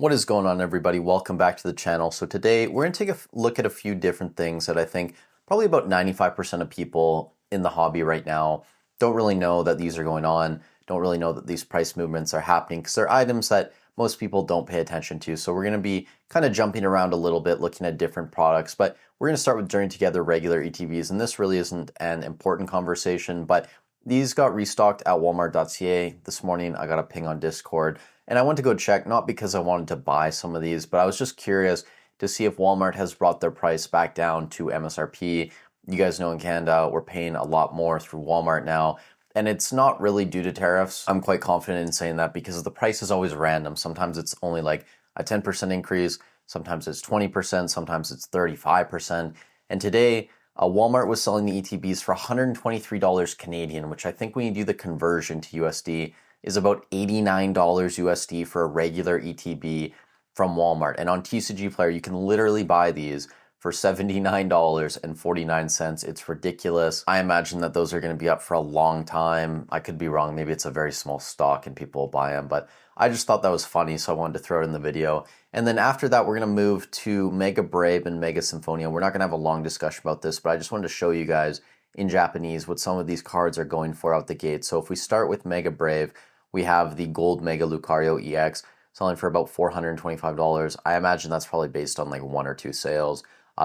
What is going on, everybody? Welcome back to the channel. So today we're going to take a look at a few different things that I think probably about 95% of people in the hobby right now don't really know that these are going on, don't really know that these price movements are happening because they're items that most people don't pay attention to. So we're going to be kind of jumping around a little bit, looking at different products, but we're going to start with Journey Together regular ETBs. And this really isn't an important conversation, but these got restocked at walmart.ca this morning. I got a ping on Discord. And I went to go check, not because I wanted to buy some of these, but I was just curious to see if Walmart has brought their price back down to MSRP. You guys know in Canada, we're paying a lot more through Walmart now. And it's not really due to tariffs. I'm quite confident in saying that because the price is always random. Sometimes it's only like a 10% increase. Sometimes it's 20%. Sometimes it's 35%. And today, Walmart was selling the ETBs for $123 Canadian, which I think when you do the conversion to USD, is about $89 USD for a regular ETB from Walmart. And on TCG Player, you can literally buy these for $79.49. It's ridiculous. I imagine that those are going to be up for a long time. I could be wrong. Maybe it's a very small stock and people will buy them, but I just thought that was funny, so I wanted to throw it in the video. And then after that, we're going to move to Mega Brave and Mega Symphonia. We're not going to have a long discussion about this, but I just wanted to show you guys in Japanese what some of these cards are going for out the gate. So if we start with Mega Brave, we have the Gold Mega Lucario EX selling for about $425. I imagine that's probably based on like one or two sales.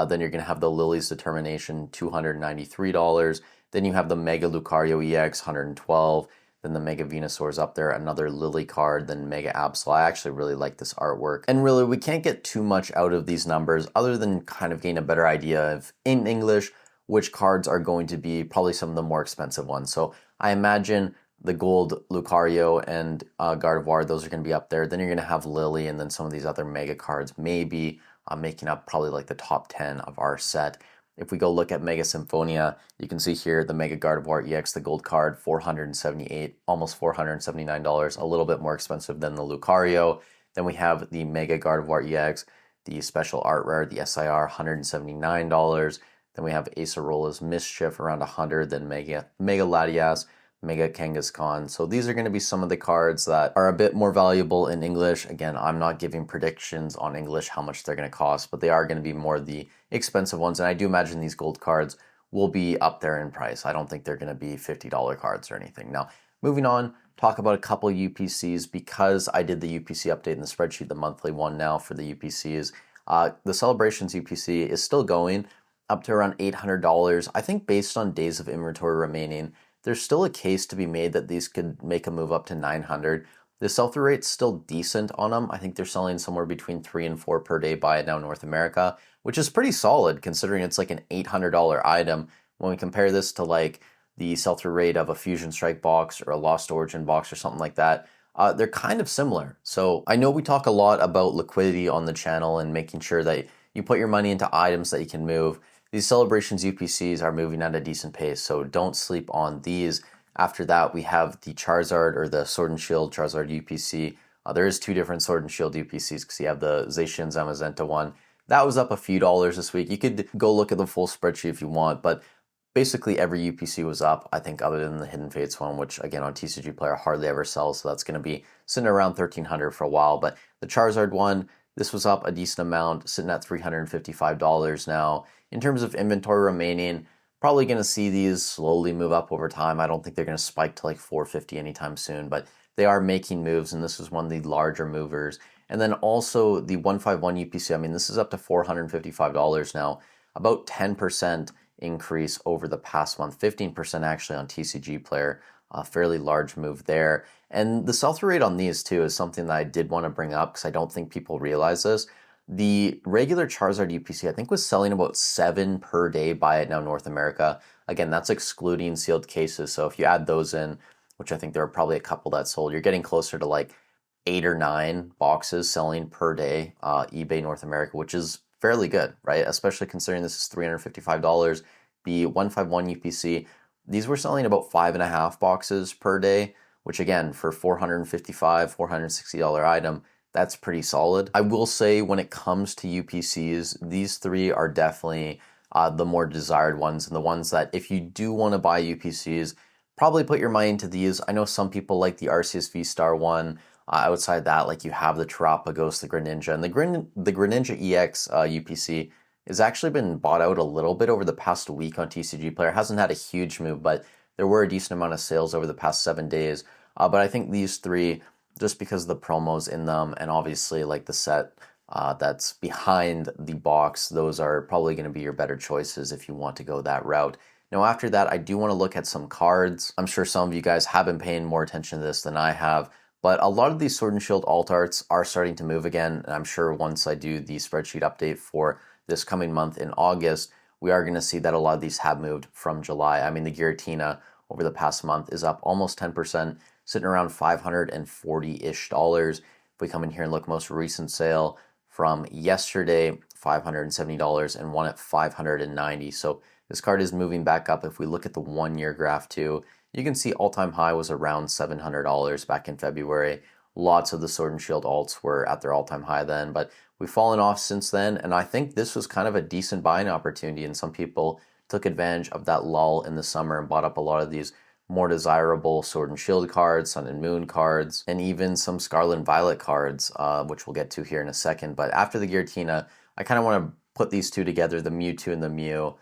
Then you're going to have the Lily's Determination, $293. Then you have the Mega Lucario EX, $112. Then the Mega Venusaur's up there, another Lily card, then Mega Absol. I actually really like this artwork. And really, we can't get too much out of these numbers other than kind of gain a better idea of, in English, which cards are going to be probably some of the more expensive ones. So I imagine the Gold Lucario and Gardevoir, those are going to be up there. Then you're going to have Lily and then some of these other Mega cards maybe making up probably like the top 10 of our set. If we go look at Mega Symphonia, you can see here the Mega Gardevoir EX, the gold card, $478, almost $479, a little bit more expensive than the Lucario. Then we have the Mega Gardevoir EX, the special art rare, the SIR, $179. Then we have Acerola's Mischief around $100, then Mega Latias, Mega Kangaskhan. So these are going to be some of the cards that are a bit more valuable in English. Again, I'm not giving predictions on English how much they're going to cost, but they are going to be more the expensive ones. And I do imagine these gold cards will be up there in price. I don't think they're going to be $50 cards or anything. Now, moving on, talk about a couple UPCs because I did the UPC update in the spreadsheet, the monthly one now for the UPCs. The Celebrations UPC is still going up to around $800. I think based on days of inventory remaining, there's still a case to be made that these could make a move up to 900. The sell-through rate's still decent on them. I think they're selling somewhere between 3 and 4 per day by now North America, which is pretty solid considering it's like an $800 item. When we compare this to like the sell-through rate of a Fusion Strike box or a Lost Origin box or something like that, they're kind of similar. So I know we talk a lot about liquidity on the channel and making sure that you put your money into items that you can move. These Celebrations UPCs are moving at a decent pace, so don't sleep on these. After that, we have the Charizard or the Sword and Shield Charizard UPC. There is two different Sword and Shield UPCs because you have the Zacian Zamazenta one. That was up a few dollars this week. You could go look at the full spreadsheet if you want, but basically every UPC was up, I think, other than the Hidden Fates one, which again on TCG Player hardly ever sells, so that's going to be sitting around 1,300 for a while. But the Charizard one, this was up a decent amount, sitting at $355 now. In terms of inventory remaining, probably going to see these slowly move up over time. I don't think they're going to spike to like 450 anytime soon, but they are making moves, and this is one of the larger movers. And then also the 151 UPC, I mean, this is up to $455 now, about 10% increase over the past month, 15% actually on TCG Player, a fairly large move there. And the sell-through rate on these too is something that I did want to bring up because I don't think people realize this. The regular Charizard UPC, I think, was selling about 7 per day by it now North America. Again, that's excluding sealed cases. So if you add those in, which I think there are probably a couple that sold, you're getting closer to like 8 or 9 boxes selling per day, eBay North America, which is fairly good, right? Especially considering this is $355. The 151 UPC, these were selling about 5.5 boxes per day, which again, for $455, $460 item, that's pretty solid. I will say when it comes to UPCs, these three are definitely the more desired ones and the ones that if you do want to buy UPCs, probably put your money into these. I know some people like the Arceus V-Star one. Outside that, like you have the Terapagos, the Greninja, and the Greninja EX UPC has actually been bought out a little bit over the past week on TCG Player. It hasn't had a huge move, but there were a decent amount of sales over the past 7 days. But I think these three, just because of the promos in them, and obviously like the set that's behind the box, those are probably going to be your better choices if you want to go that route. Now, after that, I do want to look at some cards. I'm sure some of you guys have been paying more attention to this than I have, but a lot of these Sword and Shield alt arts are starting to move again. And I'm sure once I do the spreadsheet update for this coming month in August, we are going to see that a lot of these have moved from July. I mean, the Giratina over the past month is up almost 10%, sitting around $540-ish. If we come in here and look most recent sale from yesterday, $570, and one at $590. So this card is moving back up. If we look at the 1-year graph too, you can see all-time high was around $700 back in February. Lots of the Sword and Shield alts were at their all-time high then, but we've fallen off since then, and I think this was kind of a decent buying opportunity, and some people took advantage of that lull in the summer and bought up a lot of these more desirable Sword and Shield cards, Sun and Moon cards, and even some Scarlet and Violet cards, which we'll get to here in a second. But after the Giratina, I kind of want to put these two together, the Mewtwo and the Mew,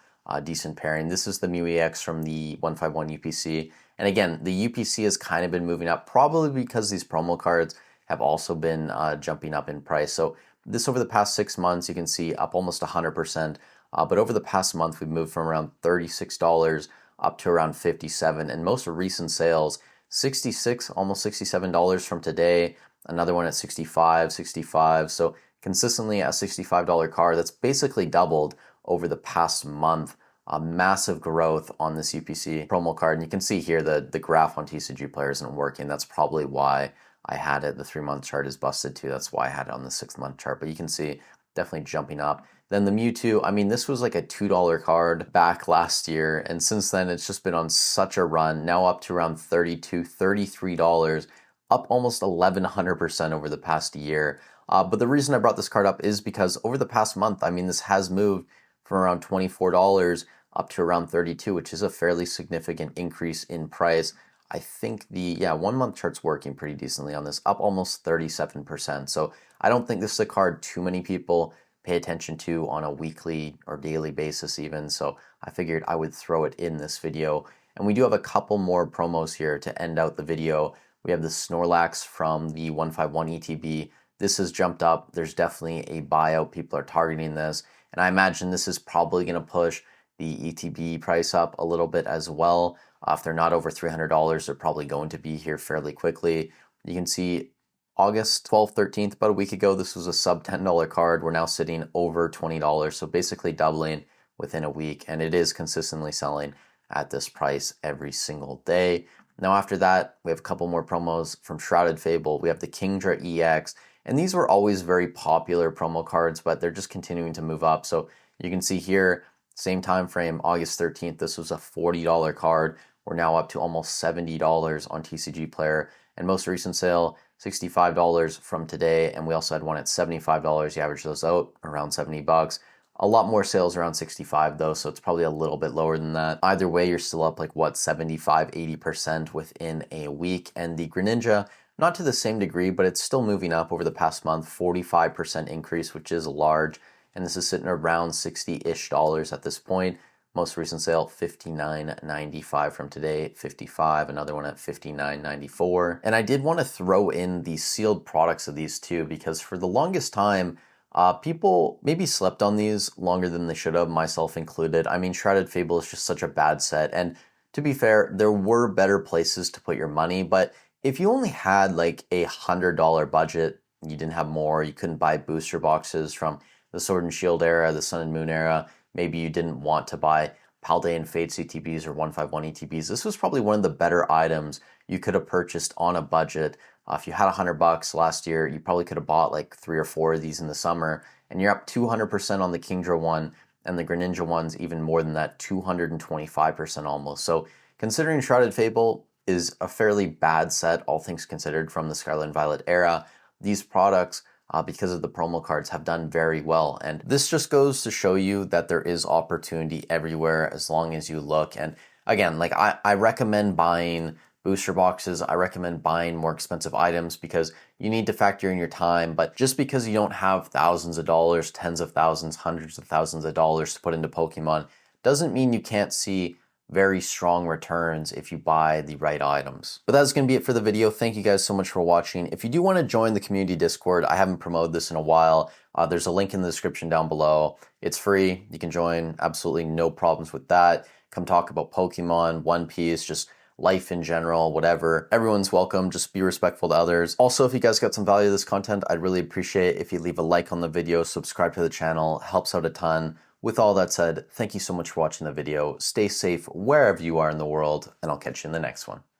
decent pairing. This is the Mew EX from the 151 UPC. And again, the UPC has kind of been moving up, probably because these promo cards have also been jumping up in price. So this over the past 6 months, you can see up almost 100%. But over the past month, we've moved from around $36 up to around $57. And most recent sales, $66, almost $67 from today. Another one at $65, $65. So consistently a $65 card. That's basically doubled over the past month. Massive growth on this UPC promo card. And you can see here the graph on TCG Player isn't working. That's probably why I had it. The 3-month chart is busted too. That's why I had it on the 6-month chart. But you can see definitely jumping up. Then the Mewtwo, I mean, this was like a $2 card back last year. And since then, it's just been on such a run. Now up to around $32, $33, up almost 1,100% over the past year. But the reason I brought this card up is because over the past month, I mean, this has moved from around $24 up to around $32, which is a fairly significant increase in price. I think the 1-month chart's working pretty decently on this, up almost 37%. So I don't think this is a card too many people pay attention to on a weekly or daily basis even. So I figured I would throw it in this video. And we do have a couple more promos here to end out the video. We have the Snorlax from the 151 ETB. This has jumped up. There's definitely a buyout. People are targeting this. And I imagine this is probably going to push the ETB price up a little bit as well. If they're not over $300, they're probably going to be here fairly quickly. You can see August 12th, 13th, about a week ago, this was a sub $10 card. We're now sitting over $20, so basically doubling within a week, and it is consistently selling at this price every single day. Now after that, we have a couple more promos from Shrouded Fable. We have the Kingdra EX, and these were always very popular promo cards, but they're just continuing to move up. So you can see here, same time frame, August 13th, this was a $40 card. We're now up to almost $70 on TCG Player, and most recent sale, $65 from today, and we also had one at $75. You average those out around $70. A lot more sales around 65 though, so it's probably a little bit lower than that. Either way, you're still up like what, 75, 80% within a week. And the Greninja, not to the same degree, but it's still moving up over the past month, 45% increase, which is large. And this is sitting around $60-ish at this point. Most recent sale, $59.95 from today, $55, another one at $59.94. And I did want to throw in the sealed products of these two because for the longest time, people maybe slept on these longer than they should have, myself included. I mean, Shrouded Fable is just such a bad set. And to be fair, there were better places to put your money. But if you only had like a $100 budget, you didn't have more, you couldn't buy booster boxes from the Sword and Shield era, the Sun and Moon era, maybe you didn't want to buy Paldean Fates ETBs or 151 ETBs. This was probably one of the better items you could have purchased on a budget. If you had $100 last year, you probably could have bought like 3 or 4 of these in the summer, and you're up 200% on the Kingdra one, and the Greninja one's even more than that, 225% almost. So considering Shrouded Fable is a fairly bad set, all things considered, from the Scarlet and Violet era, these products, because of the promo cards, have done very well. And this just goes to show you that there is opportunity everywhere as long as you look. And again, like I recommend buying booster boxes, I recommend buying more expensive items because you need to factor in your time. But just because you don't have thousands of dollars, tens of thousands, hundreds of thousands of dollars to put into Pokemon doesn't mean you can't see very strong returns if you buy the right items. But that's going to be it for the video. Thank you guys so much for watching. If you do want to join the community Discord, I haven't promoted this in a while. There's a link in the description down below. It's free. You can join. Absolutely no problems with that. Come talk about Pokemon, One Piece, just life in general, whatever. Everyone's welcome. Just be respectful to others. Also, if you guys got some value of this content, I'd really appreciate it if you leave a like on the video, subscribe to the channel. Helps out a ton. With all that said, thank you so much for watching the video. Stay safe wherever you are in the world, and I'll catch you in the next one.